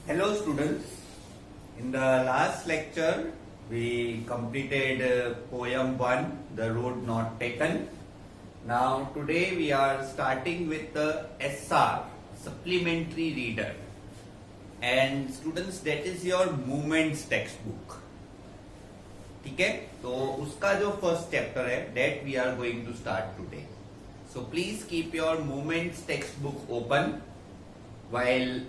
Hello students, in the last lecture we completed poem 1, The Road Not Taken. Now today we are starting with the SR, Supplementary Reader. And students, that is your movements textbook. ठीक है, तो उसका जो first chapter है that we are going to start today. So please keep your movements textbook open while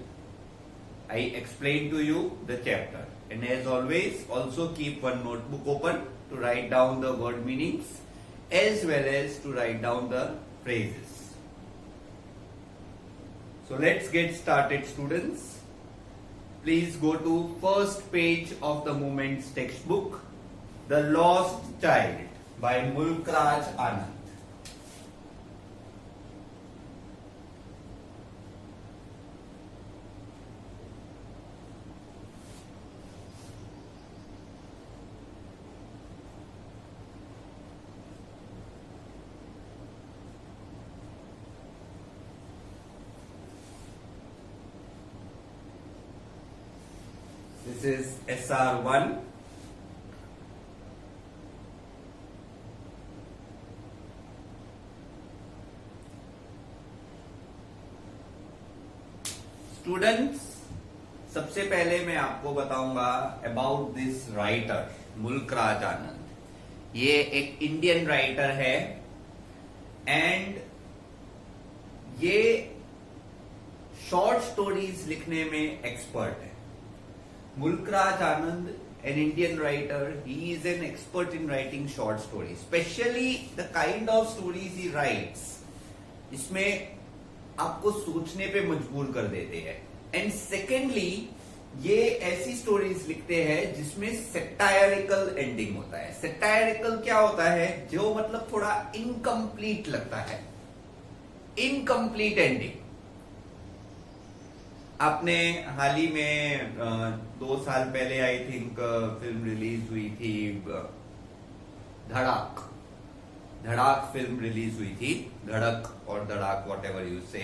I explain to you the chapter. And as always, also keep one notebook open to write down the word meanings as well as to write down the phrases. So let's get started, students. Please go to first page of the movements textbook, The Lost Child by Mulkraj Anand. This is SR1. Students, सबसे पहले मैं आपको बताऊंगा about this writer Mulk Raj आनंद. ये एक Indian writer है and ये short stories लिखने में एक्सपर्ट है. मुल्कराज आनंद, an Indian writer, he is an expert in writing short stories, especially the kind of stories he writes. इसमें आपको सोचने पे मजबूर कर देते हैं. एंड सेकेंडली, ये ऐसी स्टोरीज लिखते हैं जिसमें सेटायरिकल एंडिंग होता है. सेटायरिकल क्या होता है? जो मतलब थोड़ा इनकम्प्लीट लगता है, इनकम्प्लीट एंडिंग. आपने हाल ही में 2 साल पहले आई थिंक फिल्म रिलीज हुई थी, धड़ाक. धड़ाक फिल्म रिलीज हुई थी, धड़क और धड़ाक वॉट एवर यू से.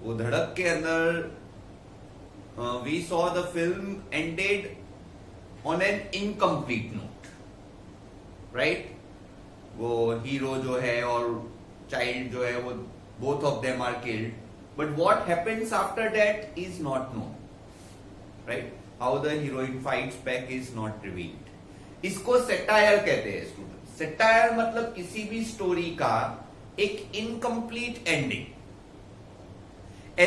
वो धड़क के अंदर we saw the film ended on an incomplete note, right. वो हीरो जो है और चाइल्ड जो है वो both of them are killed, but what happens after that is not known, right? How the heroine fights back is not revealed. इसको satire कहते हैं स्टूडेंट. सेटायर मतलब किसी भी स्टोरी का एक इनकम्प्लीट एंडिंग.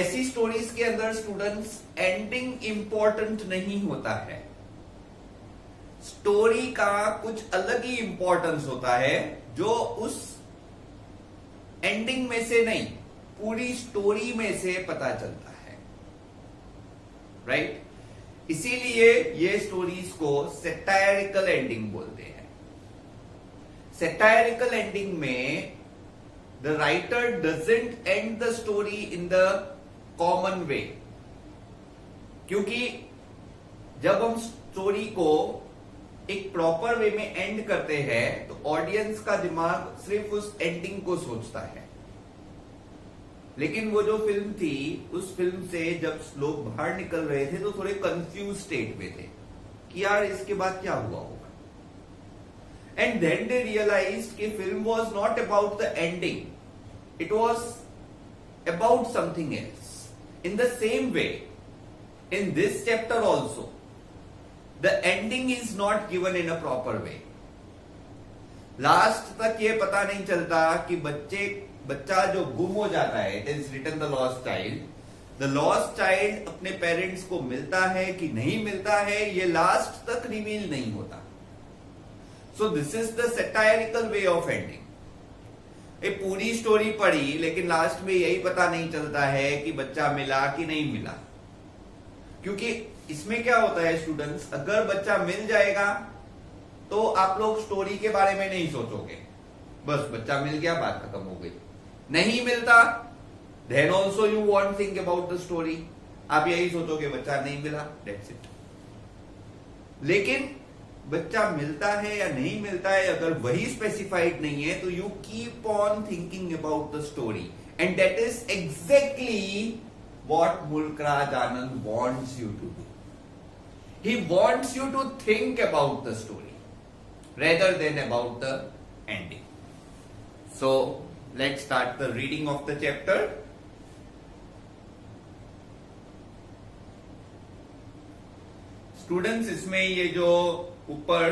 ऐसी स्टोरीज के अंदर स्टूडेंट्स एंडिंग इंपॉर्टेंट नहीं होता है. स्टोरी का कुछ अलग ही इंपॉर्टेंस होता है जो उस एंडिंग में से नहीं, पूरी स्टोरी में से पता चलता है, राइट. इसीलिए ये स्टोरीज को सेटायरिकल एंडिंग बोलते हैं. सेटायरिकल एंडिंग में the writer doesn't and the story in the common वे, क्योंकि जब हम स्टोरी को एक प्रॉपर वे में एंड करते हैं तो ऑडियंस का दिमाग सिर्फ उस एंडिंग को सोचता है. लेकिन वो जो फिल्म थी, उस फिल्म से जब लोग बाहर निकल रहे थे तो थोड़े कंफ्यूज स्टेट में थे कि यार इसके बाद क्या हुआ होगा. एंड देन दे रियलाइज्ड कि film was not about the ending, it was about something else. In the same way, in this chapter also the ending is not given in a proper way. Last तक ये पता नहीं चलता कि बच्चा जो गुम हो जाता है, it is written the lost child. The lost child अपने पेरेंट्स को मिलता है कि नहीं मिलता है, ये लास्ट तक रिवील नहीं होता. So this is the satirical way of ending. ये पूरी स्टोरी पढ़ी लेकिन लास्ट में यही पता नहीं चलता है कि बच्चा मिला कि नहीं मिला. क्योंकि इसमें क्या होता है स्टूडेंट्स, अगर बच्चा मिल जाएगा तो आप लोग स्टोरी के बारे में नहीं सोचोगे, बस बच्चा मिल गया, बात खत्म हो गई. नहीं मिलता, then also you want think about the story. आप यही सोचोगे बच्चा नहीं मिला, दैट्स इट. लेकिन बच्चा मिलता है या नहीं मिलता है, अगर वही स्पेसिफाइड नहीं है तो you keep on thinking about the story. And that is exactly what Mulkraj Anand wants you to do. He wants you to think about the story rather than about the ending. So let's start the reading of the chapter. Students, इसमें ये जो ऊपर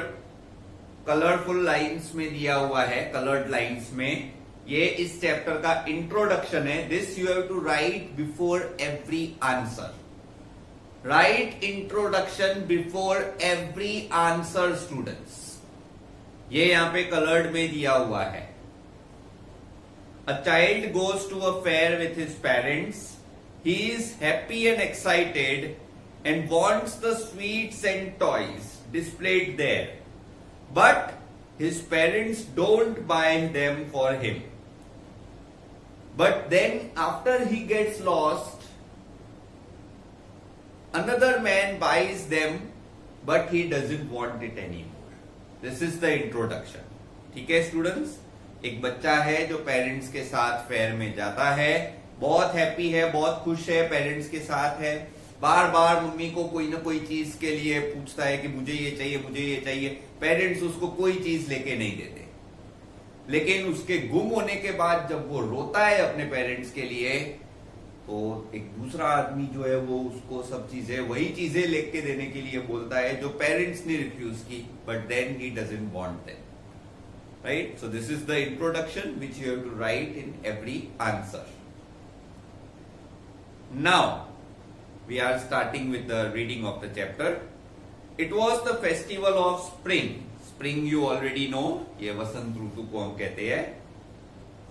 colourful lines में दिया हुआ है, coloured lines में, ये इस चैप्टर का इंट्रोडक्शन है. This you have to write before every answer. Write introduction before every answer students. ये यहां पे कलर्ड में दिया हुआ है. A child goes to a fair with his parents. He is happy and excited and wants the sweets and toys displayed there, but his parents don't buy them for him. But then after he gets lost, another man buys them, but he doesn't want it anymore. This is the introduction. ठीक है students, एक बच्चा है जो parents के साथ fair में जाता है, बहुत हैप्पी है, बहुत खुश है, पेरेंट्स के साथ है, बार बार मम्मी को कोई ना कोई चीज के लिए पूछता है कि मुझे ये चाहिए, मुझे ये चाहिए. पेरेंट्स उसको कोई चीज लेके नहीं देते. लेकिन उसके गुम होने के बाद जब वो रोता है अपने पेरेंट्स के लिए, तो एक दूसरा आदमी जो है वो उसको सब चीजें, वही चीजें लेके देने के लिए बोलता है जो पेरेंट्स ने रिफ्यूज की. But then he doesn't want them. Right? So this is the introduction which you have to write in every answer. Now we are starting with the reading of the chapter. It was the festival of spring. Spring you already know, ये वसंत ऋतु को हम कहते हैं.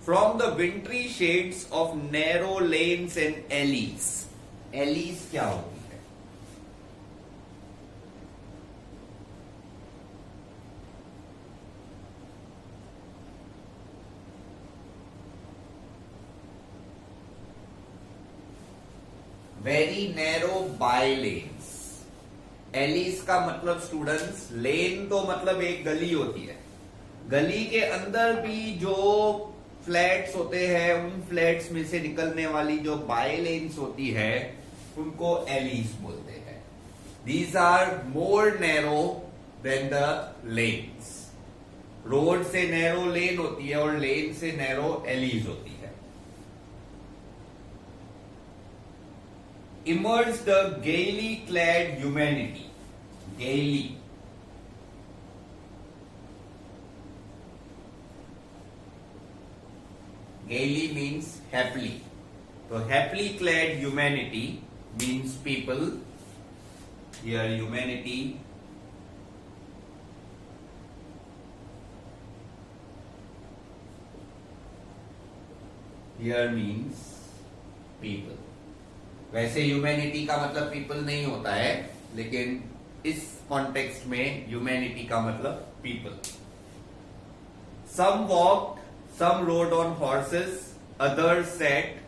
From the wintry shades of narrow lanes and alleys. Alleys क्या होती है? Very narrow by lanes. Alleys का मतलब स्टूडेंट्स, लेन तो मतलब एक गली होती है. गली के अंदर भी जो फ्लैट्स होते हैं, उन फ्लैट्स में से निकलने वाली जो बाय लेन्स होती है, उनको एलिस बोलते हैं. These are more narrow than the lanes. Road से नैरो लेन होती है और लेन से नैरो एलिस होती है. Emerged the gaily clad humanity. Gaily. Gaily means happily. So happily clad humanity means people. Here humanity. Here means people. वैसे humanity का मतलब पीपल नहीं होता है, लेकिन इस कॉन्टेक्स्ट में ह्यूमैनिटी का मतलब people. Some walked, some rode on horses, others sat,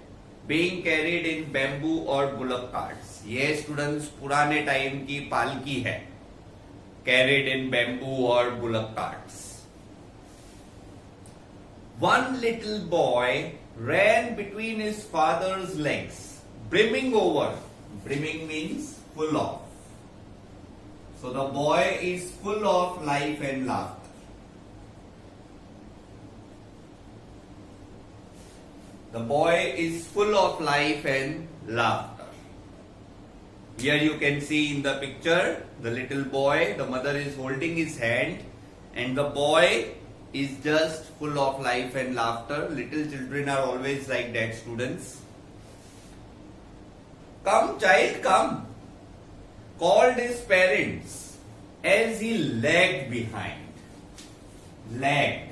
being carried in bamboo और बुलक कार्ट्स. ये स्टूडेंट्स पुराने टाइम की पालकी है, कैरिड इन बैम्बू और bullock carts. One little boy ran between his father's legs, brimming over. Brimming means full of. So the boy is full of life and laughter. The boy is full of life and laughter. Here you can see in the picture the little boy, the mother is holding his hand, and the boy is just full of life and laughter. Little children are always like that, students. Come child, come, called his parents as he lagged behind. Lagged.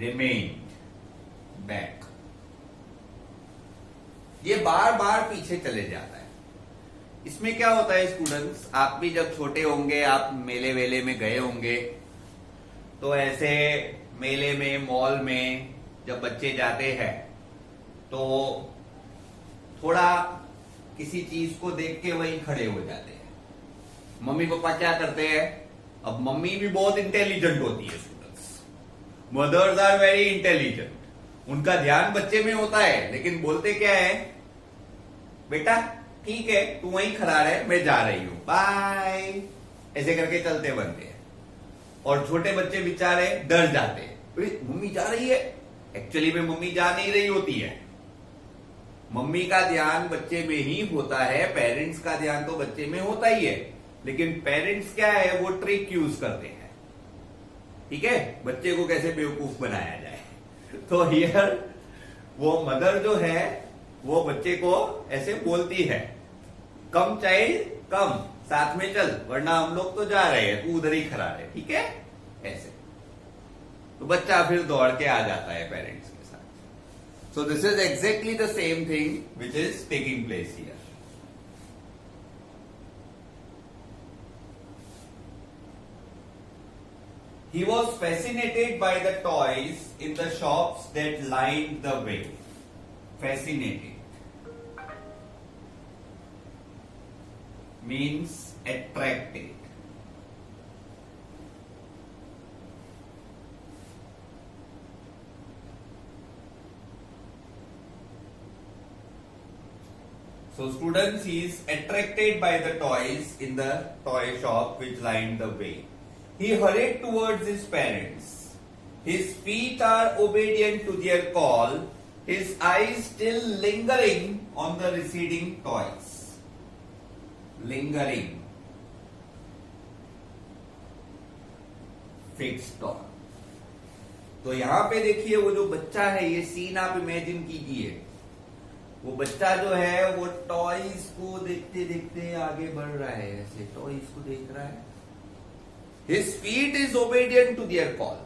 Remained back. ये बार बार पीछे चले जाता है. इसमें क्या होता है students, आप भी जब छोटे होंगे, आप मेले वेले में गए होंगे, तो ऐसे मेले में, मॉल में जब बच्चे जाते हैं तो थोड़ा किसी चीज को देख के वहीं खड़े हो जाते हैं. मम्मी पापा क्या करते हैं, अब मम्मी भी बहुत इंटेलिजेंट होती है students, mothers are very intelligent. उनका ध्यान बच्चे में होता है, लेकिन बोलते क्या है, बेटा ठीक है तू वहीं खड़ा रहे, मैं जा रही हूं, बाय, ऐसे करके चलते बनते हैं। और छोटे बच्चे बेचारे डर जाते हैं, मम्मी जा रही है, एक्चुअली में मम्मी जा नहीं रही होती है। मम्मी का ध्यान बच्चे में ही होता है, पेरेंट्स का ध्यान तो बच्चे में होता ही है, लेकिन पेरेंट्स क्या है, वो ट्रिक यूज करते हैं, ठीक है, बच्चे को कैसे बेवकूफ बनाया जाए। तो हियर वो मदर जो है वो बच्चे को ऐसे बोलती है, कम चाइल्ड कम, साथ में चल, वरना हम लोग तो जा रहे हैं, तू उधर ही खड़ा रहे, ठीक है, ऐसे। तो बच्चा फिर दौड़ के आ जाता है पेरेंट्स के साथ। सो this is exactly the same thing which is taking place here. He was fascinated by the toys in the shops that lined the way. Fascinated means attracted. So students, he is attracted by the toys in the toy shop which lined the way. He hurried towards his parents. His feet are obedient to their call, his eyes still lingering on the receding toys. Lingering. Fixed on. तो यहां पे देखिए वो जो बच्चा है, ये scene आप इमेजिन कीजिए, वो बच्चा जो है वो टॉयज को देखते देखते आगे बढ़ रहा है, ऐसे टॉयज को देख रहा है। His feet is obedient to their call.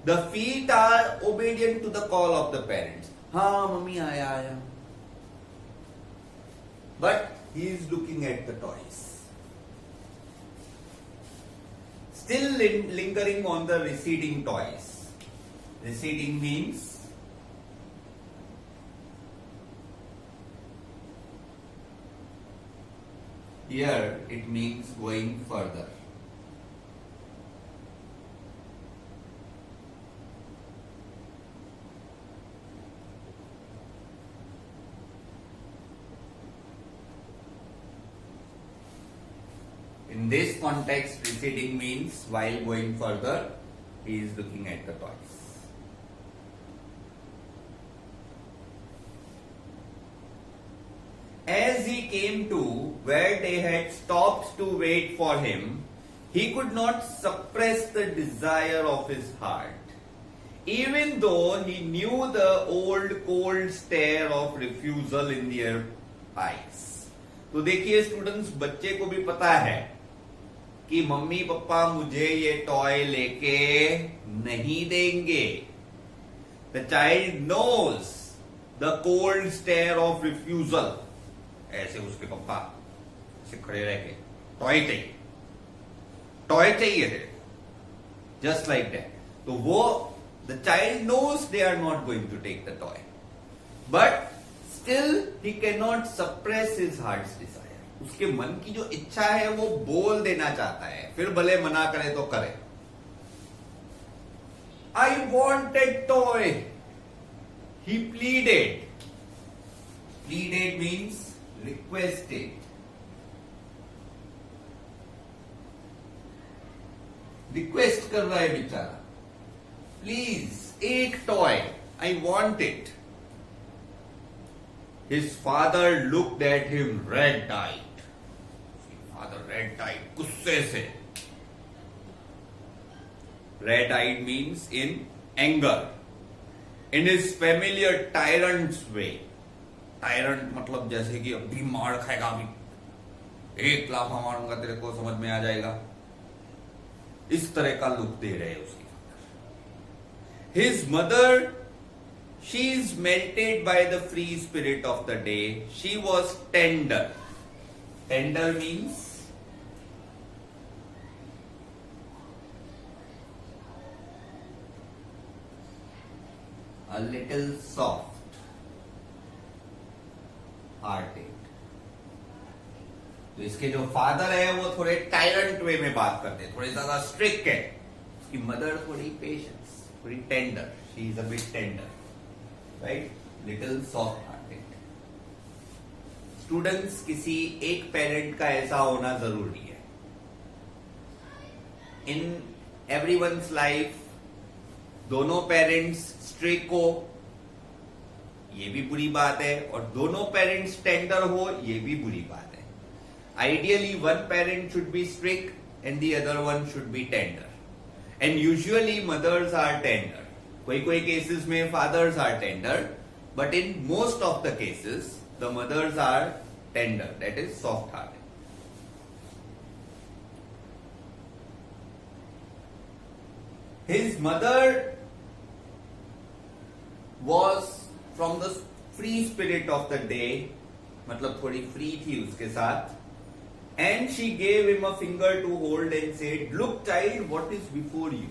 The feet are obedient to the call of the parents. हाँ मम्मी आया आया. But he is looking at the toys. Still lingering on the receding toys. Receding means here it means going further. In this context, receding means while going further, he is looking at the toys. As he came to where they had stopped to wait for him, he could not suppress the desire of his heart, even though he knew the old cold stare of refusal in their eyes. तो देखिए students, बच्चे को भी पता है कि mummy papa मुझे ये टॉय लेके नहीं देंगे. The child knows the cold stare of refusal. ऐसे उसके पापा ऐसे खड़े रह के, टॉय चाहिए, टॉय चाहिए थे, जस्ट लाइक दैट. तो वो the child knows they are not going to take the toy, but still he can not suppress his heart's desire. उसके मन की जो इच्छा है वो बोल देना चाहता है, फिर भले मना करे तो करे. I want A toy, he pleaded. Pleaded means requested. Request कर रहा है बेचारा, प्लीज एक toy, I want it. His father looked at him red-eyed. Father red-eyed, गुस्से से. Red-eyed means in anger. In his familiar tyrant's way. Tyrant मतलब जैसे कि अभी मार खाएगा, अभी एक लाफा मारूंगा तेरे को, समझ में आ जाएगा. इस तरह का लुक दे रहे उसकी. His mother, she is melted by the free spirit of the day. She was tender. Tender means a little soft hearted. तो इसके जो फादर है वो थोड़े टायरेंट वे में बात करते हैं, थोड़े ज्यादा स्ट्रिक्ट है. उसकी मदर थोड़ी पेशेंस, थोड़ी tender. She is a bit tender. Right, little soft hearted. Students, किसी एक पेरेंट का ऐसा होना जरूरी है। इन एवरीवन्स लाइफ दोनों पेरेंट्स स्ट्रिक्ट हो, ये भी बुरी बात है, और दोनों पेरेंट्स टेंडर हो, ये भी बुरी बात है। Ideally one parent should be strict and the other one should be tender, and usually mothers are tender. कोई कोई केसेस में fathers are tender, but in most of the cases the mothers are tender, that is soft hearted. His mother was from the free spirit of the day, मतलब थोड़ी free थी उसके साथ, and she gave him a finger to hold and said, "Look, child, what is before you."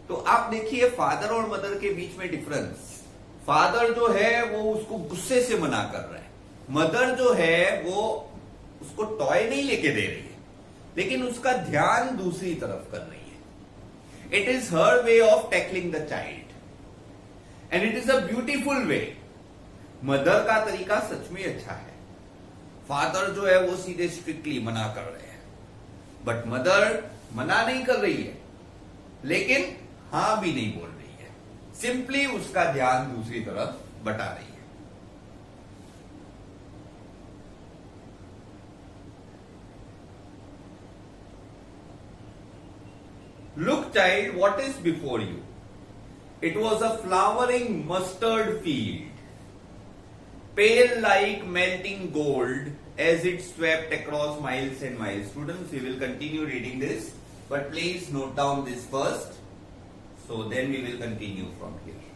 तो आप देखिए father और mother के बीच में डिफरेंस। फादर जो है वो उसको गुस्से से मना कर रहा है, मदर जो है वो उसको टॉय नहीं लेके दे रही है, लेकिन उसका ध्यान दूसरी तरफ कर रही है। It is her way of tackling the child, and it is a beautiful way. Mother का तरीका सच में अच्छा है। फादर जो है वो सीधे स्ट्रिक्टली मना कर रहे हैं, बट मदर मना नहीं कर रही है, लेकिन हां भी नहीं बोल रही है, सिंपली उसका ध्यान दूसरी तरफ बटा रही है। Look, child, what is before you? It was a flowering mustard field, pale like melting gold as it swept across miles and miles. Students, we will continue reading this, but please note down this first, so then we will continue from here.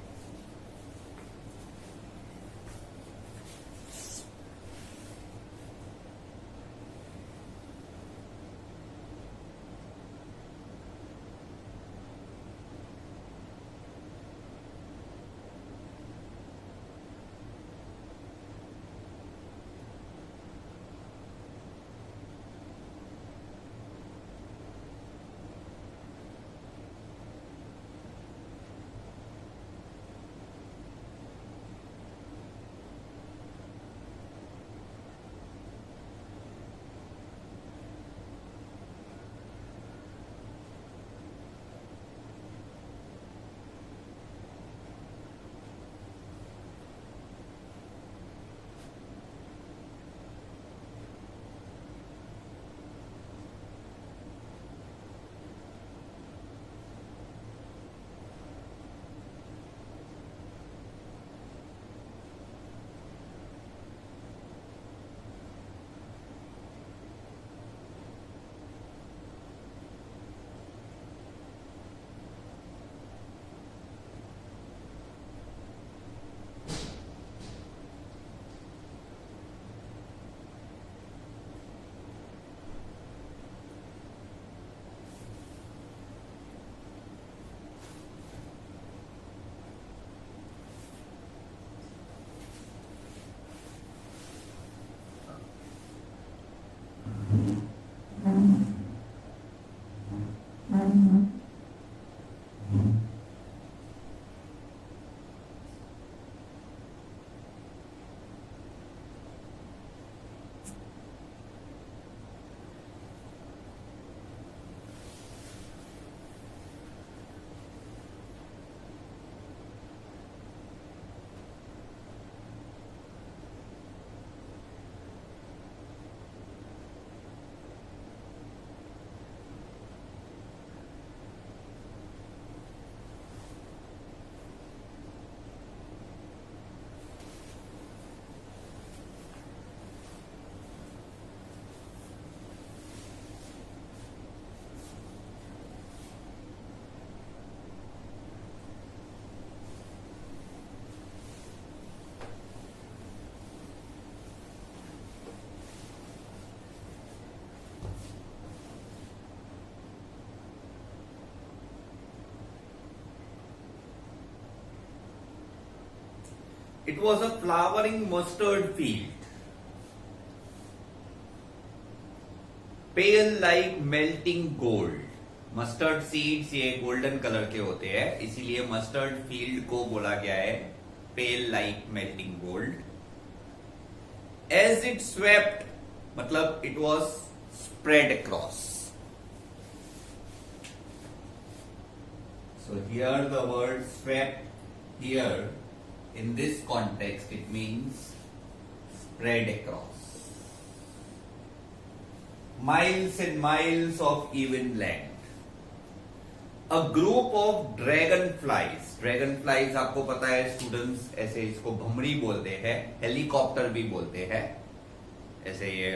It was a flowering mustard field, pale like melting gold. Mustard seeds ये golden colour के होते हैं, इसीलिए mustard field को बोला गया है pale like melting gold. As it swept, मतलब it was spread across. So here the word swept, here in this context it means spread across. Miles and miles of even land. A group of dragonflies. Dragonflies आपको पता है students, ऐसे इसको भमरी बोलते हैं, helicopter भी बोलते हैं. ऐसे ये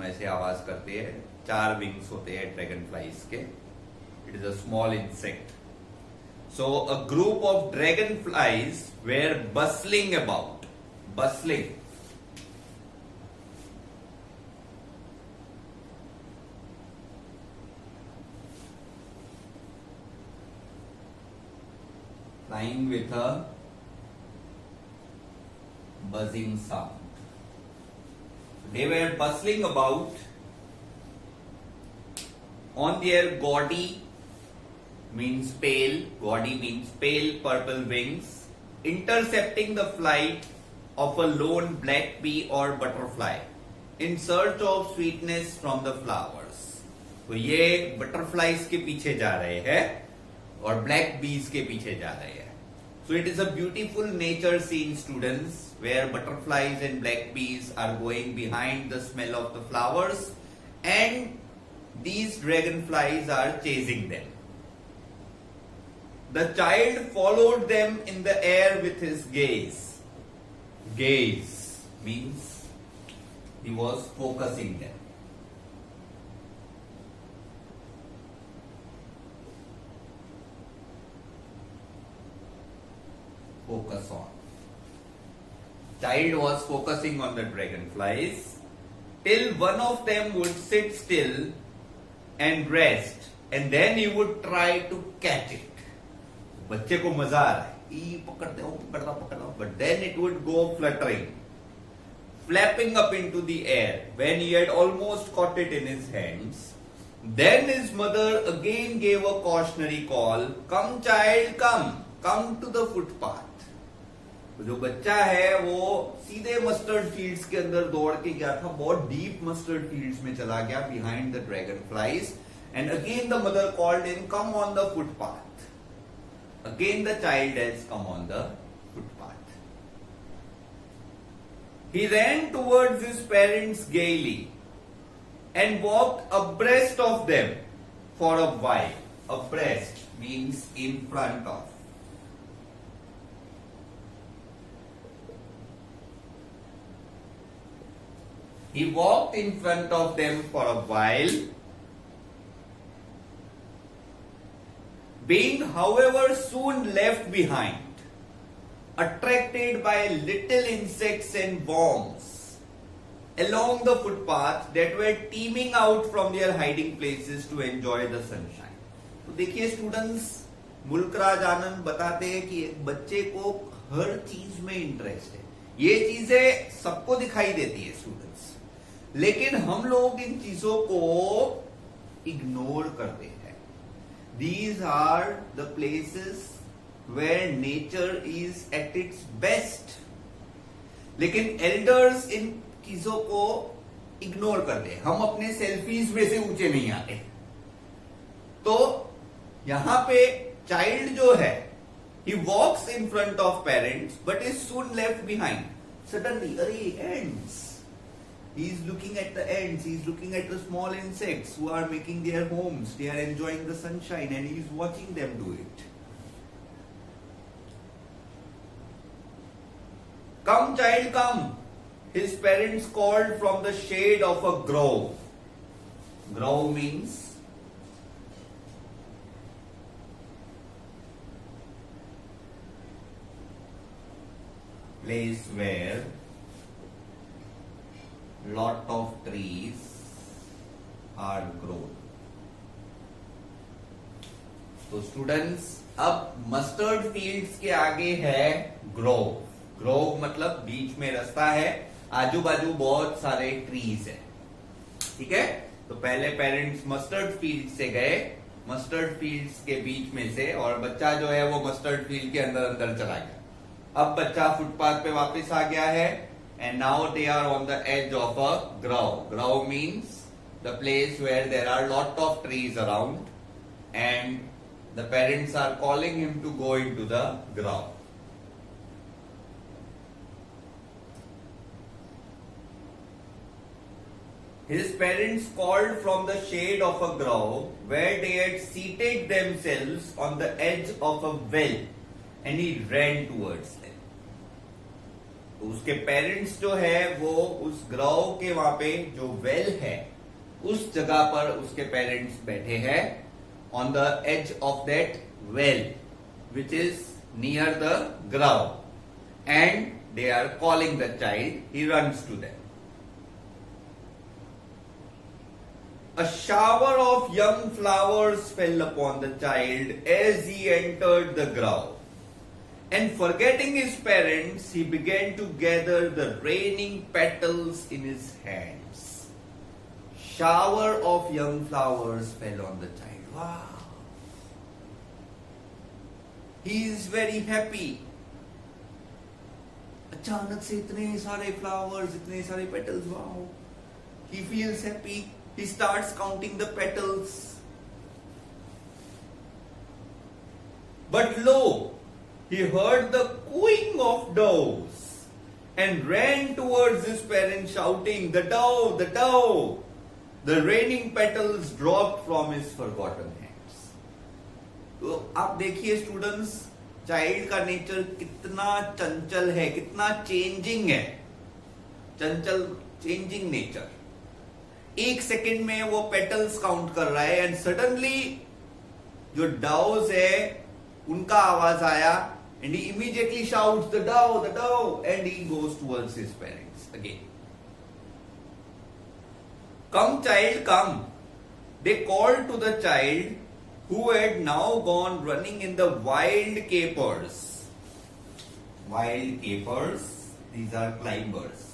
ऐसे आवाज करते हैं. 4 विंग्स होते हैं ड्रैगनफ्लाइज के. It is a small insect. So a group of dragonflies were bustling about. Bustling. Flying with a buzzing sound. They were bustling about on their gaudy means pale, gaudy means pale purple wings, intercepting the flight of a lone black bee or butterfly in search of sweetness from the flowers. तो ये butterflies के पीछे जा रहे हैं और black बीज के पीछे जा रहे हैं. So it is a beautiful nature scene, students, where butterflies and black bees are going behind the smell of the flowers and these dragonflies are chasing them. The child followed them in the air with his gaze. Gaze means he was focusing them. Focus on. Child was focusing on the dragonflies till one of them would sit still and rest, and then he would try to catch it. बच्चे को मजा आ रहा है, पकड़ते हो पकड़ता, but then it would go fluttering, flapping up into the air. When he had almost caught it in his hands, then his mother again gave a cautionary call, "Come child, come to the footpath." जो बच्चा है वो सीधे mustard fields के अंदर दौड़ के गया था, बहुत डीप मस्टर्ड फील्ड्स में चला गया behind the dragon flies. And again the mother called him, "come on the footpath." Again the child has come on the footpath. He ran towards his parents gaily and walked abreast of them for a while. Abreast means in front of. He walked in front of them for a while, being however soon left behind, attracted by little insects and worms along the footpath that were teeming out from their hiding places to enjoy the sunshine. तो देखिए students, मुल्क राज आनंद बताते हैं कि एक बच्चे को हर चीज में इंटरेस्ट है. ये चीजें सबको दिखाई देती है स्टूडेंट्स, लेकिन हम लोग इन चीजों को इग्नोर करते हैं. These are the places where nature is at its best. लेकिन एल्डर्स इन चीजों को इग्नोर करते हैं. हम अपने सेल्फीज में से ऊंचे नहीं आते. तो यहां पे चाइल्ड जो है, he walks in front of parents but is soon left behind. Suddenly, अरे ants. He is looking at the ants, he is looking at the small insects who are making their homes, they are enjoying the sunshine and he is watching them do it. "Come child, come," his parents called from the shade of a grove. Grove means place where lot of trees are grown. तो students, अब mustard fields के आगे है Grove. Grove मतलब बीच में रास्ता है, आजू बाजू बहुत सारे ट्रीज है. ठीक है, तो पहले पेरेंट्स मस्टर्ड फील्ड से गए, मस्टर्ड फील्ड्स के बीच में से, और बच्चा जो है वो मस्टर्ड फील्ड के अंदर अंदर चला गया. अब बच्चा फुटपाथ पे वापस आ गया है and now they are on the edge of a grove. Grove means the place where there are lot of trees around and the parents are calling him to go into the grove. His parents called from the shade of a grove where they had seated themselves on the edge of a well and he ran towards them. तो उसके parents जो है वो उस ग्राव के वहां पे जो वेल है उस जगह पर उसके पेरेंट्स बैठे हैं on the edge of that well which is near the grove and they are calling the child. He runs to them. A shower of young flowers fell upon the child as he entered the grove. And forgetting his parents, he began to gather the raining petals in his hands. Shower of young flowers fell on the child. Wow! He is very happy. अचानक से इतने सारे flowers, इतने सारे petals. Wow! He feels happy. He starts counting the petals. But lo, he heard the cooing of doves and ran towards his parents shouting, "The dove, the dove!" The raining petals dropped from his forgotten hands. तो आप देखिए students, child का nature कितना चंचल है, कितना changing है. चंचल, changing nature. एक second में वो पेटल्स काउंट कर रहा है एंड सडनली जो डाउस है उनका आवाज आया and he immediately shouts the dove and he goes towards his parents again. Come child come. They called to the child who had now gone running in the wild capers. Wild capers, these are climbers.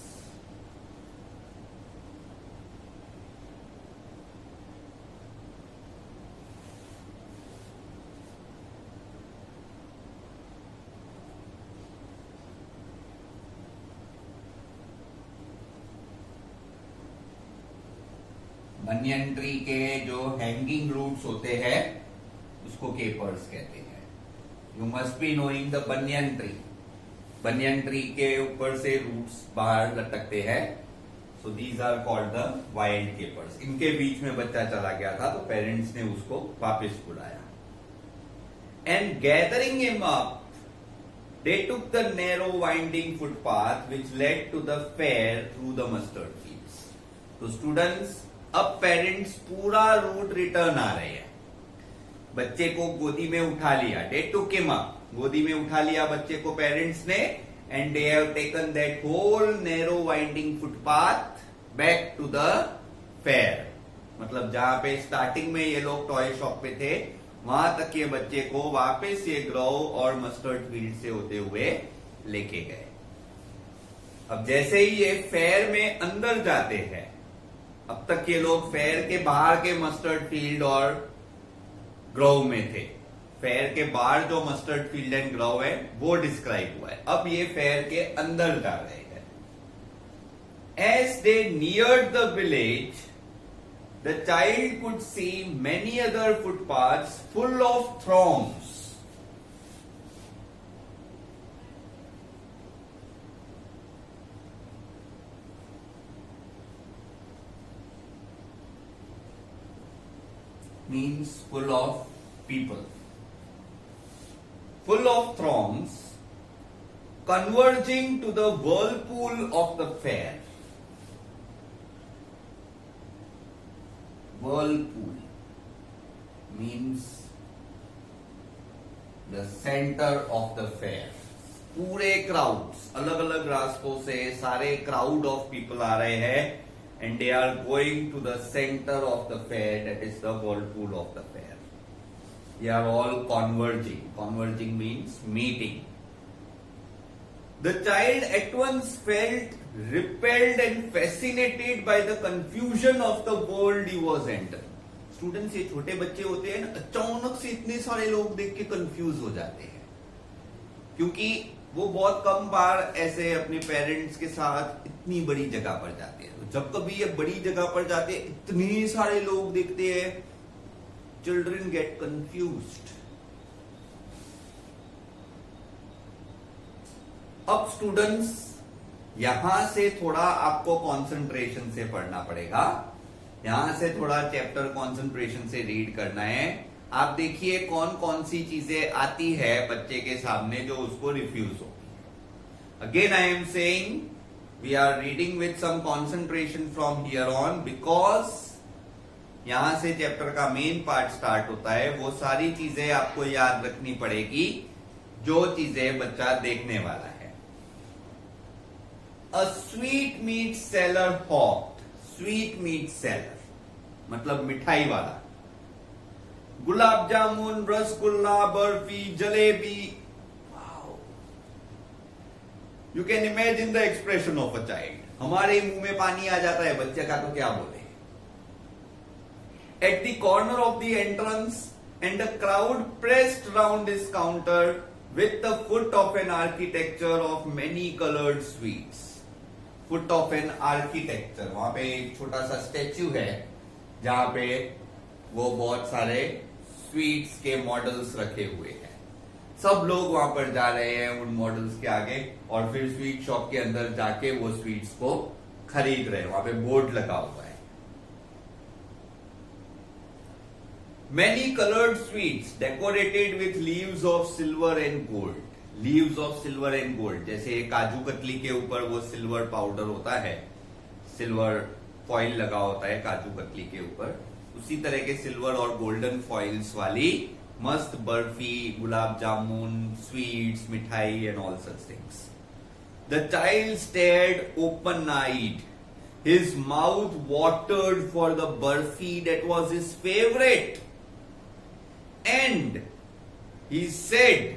Banyan tree के जो hanging roots होते हैं उसको capers कहते हैं. You must be knowing the banyan tree. Banyan tree के ऊपर से रूट्स बाहर लटकते हैं. So these are called the wild capers. इनके बीच में बच्चा चला गया था तो पेरेंट्स ने उसको वापस बुलाया. And gathering him up they took the narrow winding footpath which led to the fair through the mustard fields. तो स्टूडेंट्स, अब पेरेंट्स पूरा रूट रिटर्न आ रहे हैं. बच्चे को गोदी में उठा लिया. They took him up. गोदी में उठा लिया बच्चे को पेरेंट्स ने and they have taken that whole narrow winding footpath back to the fair. मतलब जहां पे स्टार्टिंग में ये लोग टॉय शॉप पे थे वहां तक ये बच्चे को वापस ये ग्रोव और मस्टर्ड फील्ड से होते हुए लेके गए. अब जैसे ही ये फेयर में अंदर जाते हैं, अब तक ये लोग फेयर के बाहर के मस्टर्ड फील्ड और ग्रोव में थे. फेयर के बाहर जो मस्टर्ड फील्ड एंड ग्रोव है वो डिस्क्राइब हुआ है. अब ये फेयर के अंदर जा रहे हैं. As they neared the village the child could see many other footpaths full of throngs. means full of people, full of throngs converging to the whirlpool of the fair. Whirlpool means the center of the fair. पूरे crowds, अलग अलग रास्तों से सारे crowd of people आ रहे हैं and they are going to the center of the fair, that is the whirlpool of the fair. They are all converging. Converging means meeting. The child at once felt repelled and fascinated by the confusion of the world he was entering. Students, ये छोटे बच्चे होते हैं ना, अचानक से इतने सारे लोग देख के कंफ्यूज हो जाते हैं क्योंकि वो बहुत कम बार ऐसे अपने पेरेंट्स के साथ इतनी बड़ी जगह पर जाते हैं। तो जब कभी ये बड़ी जगह पर जाते हैं, इतने सारे लोग देखते हैं, चिल्ड्रन गेट कंफ्यूज्ड। अब स्टूडेंट्स, यहां से थोड़ा आपको कंसंट्रेशन से पढ़ना पड़ेगा, यहां से थोड़ा चैप्टर कंसंट्रेशन से रीड करना है। आप देखिए कौन कौन सी चीजें आती है बच्चे के सामने जो उसको रिफ्यूज हो। Again I am saying we are reading with some concentration from here on, because यहां से चैप्टर का मेन पार्ट स्टार्ट होता है। वो सारी चीजें आपको याद रखनी पड़ेगी जो चीजें बच्चा देखने वाला है। A sweetmeat seller hawked, sweetmeat seller मतलब मिठाई वाला। Gulab jamun, rasgulla, barfi, jalebi. You can imagine the expression of a child. हमारे मुंह में पानी आ जाता है, बच्चे का तो क्या बोले। At the corner of the entrance and the crowd pressed round this counter with the foot of an architecture of many coloured sweets. Foot of an architecture, वहां पे एक छोटा सा स्टैच्यू है जहां पे वो बहुत सारे स्वीट्स के मॉडल्स रखे हुए हैं। सब लोग वहां पर जा रहे हैं उन मॉडल्स के आगे और फिर स्वीट शॉप के अंदर जाके वो स्वीट्स को खरीद रहे हैं। वहां पे बोर्ड लगा हुआ है, many coloured sweets decorated with leaves of silver and gold. Leaves of silver and gold, जैसे काजू कतली के ऊपर वो सिल्वर पाउडर होता है, सिल्वर फॉइल लगा होता है काजू कतली के ऊपर, उसी तरह के सिल्वर और गोल्डन फॉइल्स वाली मस्त barfi, gulab jamun, sweets, mithai and all such things. The child stared open eyed, his mouth watered for the barfi that was his favourite, and he said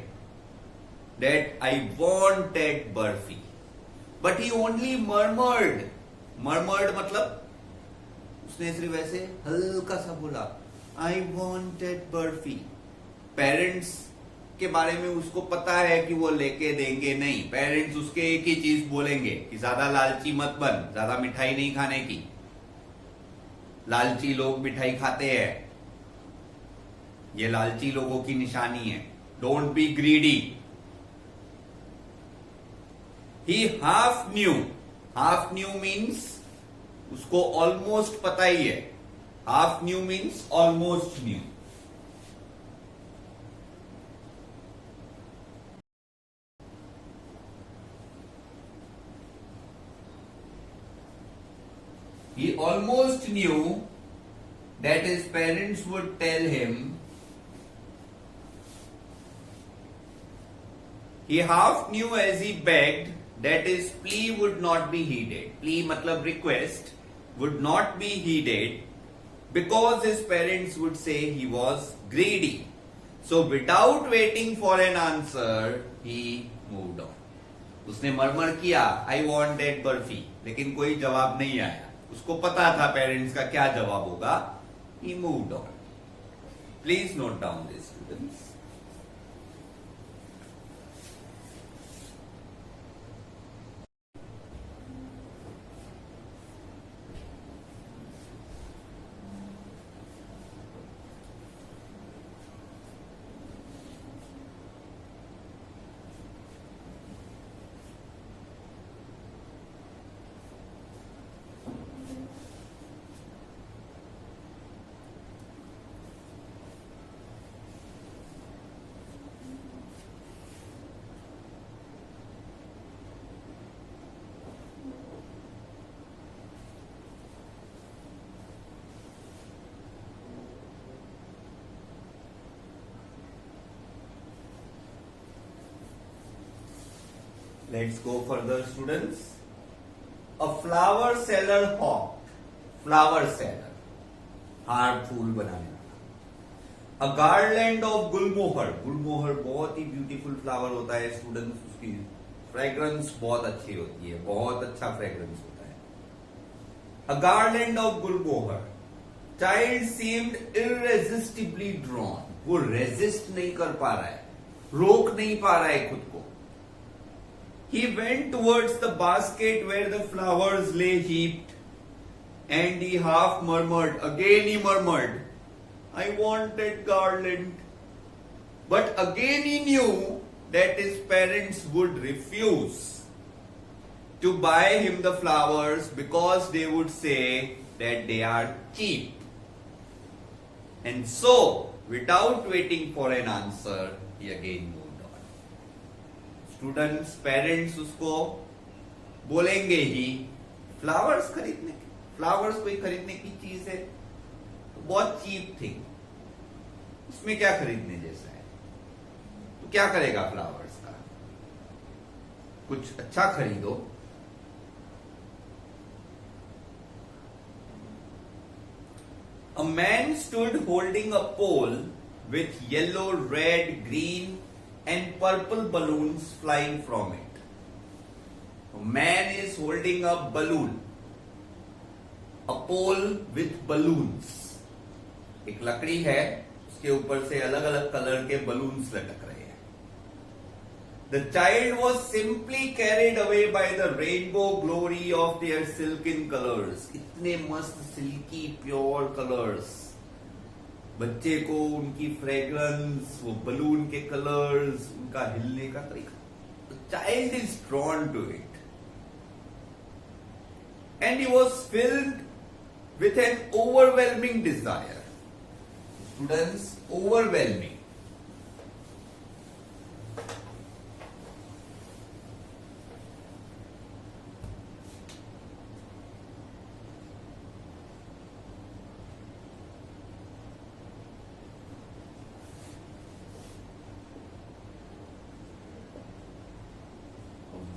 that I wanted burfi, but he only murmured. Murmured मतलब उसने सिर्फ ऐसे हल्का सा बोला, I wanted burfi. Parents के बारे में उसको पता है कि वो लेके देंगे नहीं। पेरेंट्स उसके एक ही चीज बोलेंगे कि ज्यादा लालची मत बन, ज्यादा मिठाई नहीं खाने की। लालची लोग मिठाई खाते हैं, ये लालची लोगों की निशानी है। Don't be greedy. He half knew means उसको almost पता ही है। half knew means almost knew। He almost knew that his parents would tell him, he half knew as he begged that his plea would not be heeded. Plea मतलब request would not be heeded because his parents would say he was greedy. So without waiting for an answer, he moved on. उसने मरमर किया, I want that barfi, लेकिन कोई जवाब नहीं आया। उसको पता था पेरेंट्स का क्या जवाब होगा। He moved on. Please note down this, students. Let's go further, students. A flower seller hawked. Flower seller, हार फूल बनाने वाला। A garland of गुलमोहर, गुलमोहर बहुत ही ब्यूटीफुल फ्लावर होता है स्टूडेंट्स, उसकी फ्रेग्रेंस बहुत अच्छी होती है, बहुत अच्छा फ्रेग्रेंस होता है। A garland of Gulmohar. Child seemed irresistibly drawn, वो रेजिस्ट नहीं कर पा रहा है, रोक नहीं पा रहा है खुद को। He went towards the basket where the flowers lay heaped, and he half murmured, again he murmured, I want that garland. But again he knew that his parents would refuse to buy him the flowers because they would say that they are cheap. And so, without waiting for an answer, he again moved on. Students, parents उसको बोलेंगे ही flowers खरीदने की, flowers कोई खरीदने की चीज है तो बहुत चीप थिंग, उसमें क्या खरीदने जैसा है, तो क्या करेगा फ्लावर्स का, कुछ अच्छा खरीदो. A man stood holding a pole with yellow, red, green and purple balloons flying from it. A man is holding a balloon, a pole with balloons. एक लकड़ी है, उसके ऊपर से अलग अलग कलर के बलून्स लटक रहे हैं. The child was simply carried away by the rainbow glory of their silken colors. इतने मस्त सिल्की प्योर कलर्स. बच्चे को उनकी फ्रेग्रेंस, वो बलून के कलर्स, उनका हिलने का तरीका. The child is drawn to it. And he was filled with an overwhelming desire. Students, overwhelming.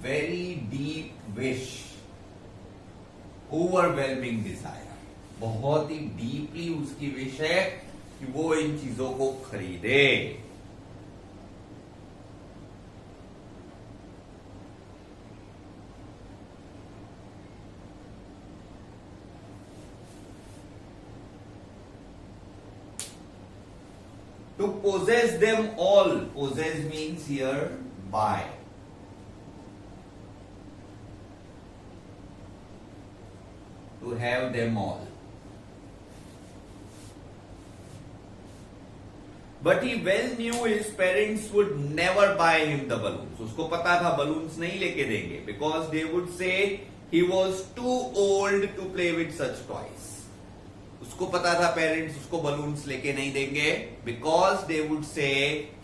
Very deep wish, overwhelming desire. बहुत ही डीपली उसकी विश है कि वो इन चीजों को खरीदे. To possess them all. Possess means here buy. To have them all. But he well knew his parents would never buy him the balloons. उसको पता था balloons नहीं लेके देंगे, because they would say he was too old to play with such toys. उसको पता था parents उसको balloons लेके नहीं देंगे, because they would say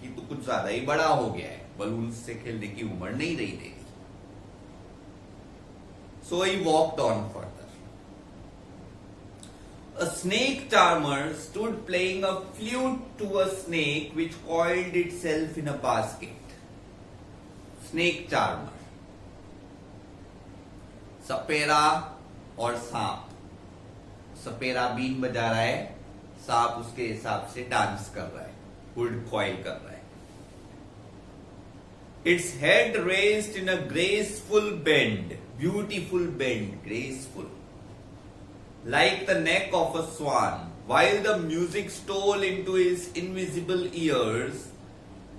कि तू कुछ ज्यादा ही बड़ा हो गया है, balloons से खेलने की उम्र नहीं रही तेरी. So he walked on further. A snake charmer stood playing a flute to a snake which coiled itself in a basket. Snake charmer. सपेरा और सांप. सपेरा बीन बजा रहा है, सांप उसके हिसाब से डांस कर रहा है, वुड कॉइल कर रहा है. Its head raised in a graceful bend, beautiful bend, graceful, like the neck of a swan, while the music stole into his invisible ears.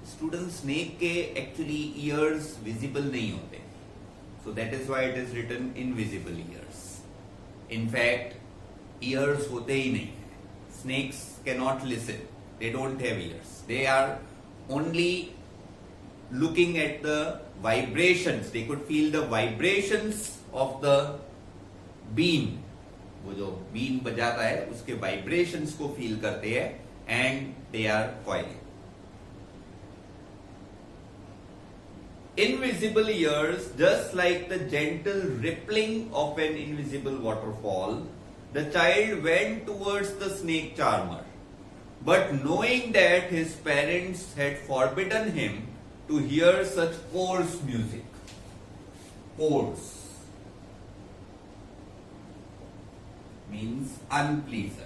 Student, snake के actually ears visible नहीं होते, so that is why it is written invisible ears. In fact, ears होते ही नहीं है. Snakes cannot listen, they don't have ears, they are only looking at the vibrations. They could feel the vibrations of the bean. वो जो been बजाता है उसके vibrations को feel करते हैं, and they are coiling. Invisible ears, just like the gentle rippling of an invisible waterfall, the child went towards the snake charmer. But knowing that his parents had forbidden him to hear such coarse music, coarse means unpleasant.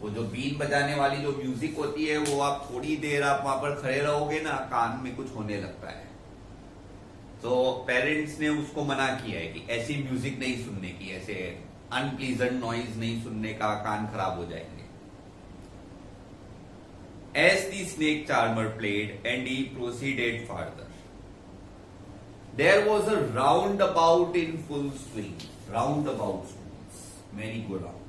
वो जो been बजाने वाली जो music होती है, वो आप थोड़ी देर आप वहां पर खड़े रहोगे ना, कान में कुछ होने लगता है. तो पेरेंट्स ने उसको मना किया है कि ऐसी म्यूजिक नहीं सुनने की, ऐसे अनप्लीजेंट नॉइज नहीं सुनने का, कान खराब हो जाएंगे. As the snake charmer played and he proceeded further. There was a roundabout in full swing. Roundabout swings. Merry-go-round.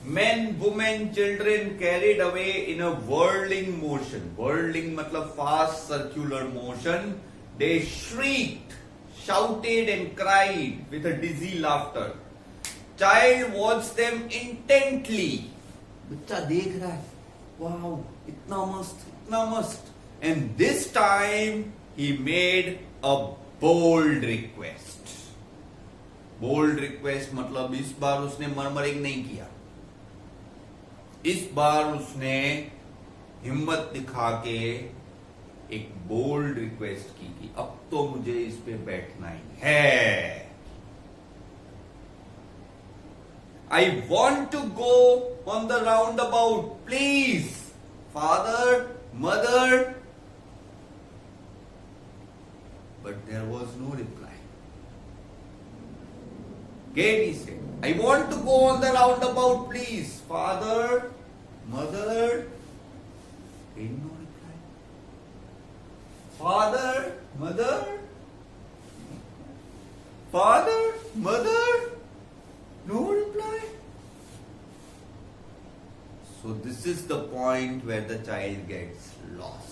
Men, women, children carried away in a whirling motion. Whirling matlab fast circular motion. They shrieked, shouted and cried with a dizzy laughter. Child watched them intently. बच्चा देख रहा है. Wow, इतना मस्त. And this time he made a bold request. Bold request मतलब इस बार उसने murmuring नहीं किया. इस बार उसने हिम्मत दिखा के एक बोल्ड रिक्वेस्ट की कि अब तो मुझे इस पे बैठना ही है. I want to go on the roundabout, please, father, mother. But there was no reply. Again he said, I want to go on the roundabout, please, father, mother. Again no reply. Father, mother, no reply. So this is the point where the child gets lost.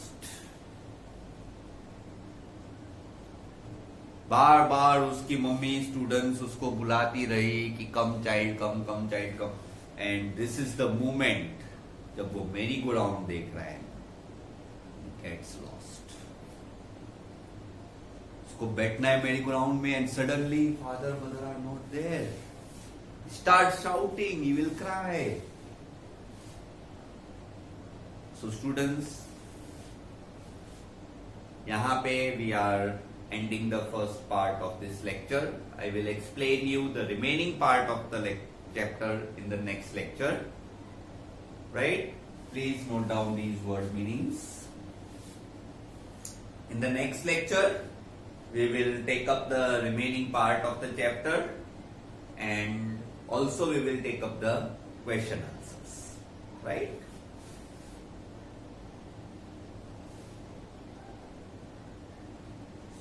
बार बार उसकी mummy students उसको बुलाती रही कि come child come. And this is the moment जब वो merry go round देख रहा है. Gets lost. उसको बैठना है मेरी गो राउंड में and suddenly father mother are not there. Start shouting, he will cry. So students, यहां पे we are ending the first part of this lecture. I will explain you the remaining part of the chapter in the next lecture. Right? Please note down these word meanings. In the next lecture, we will take up the remaining part of the chapter and also we will take up the question answers. Right?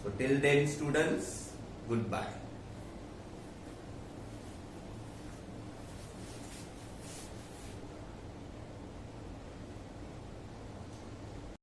So till then, students, goodbye.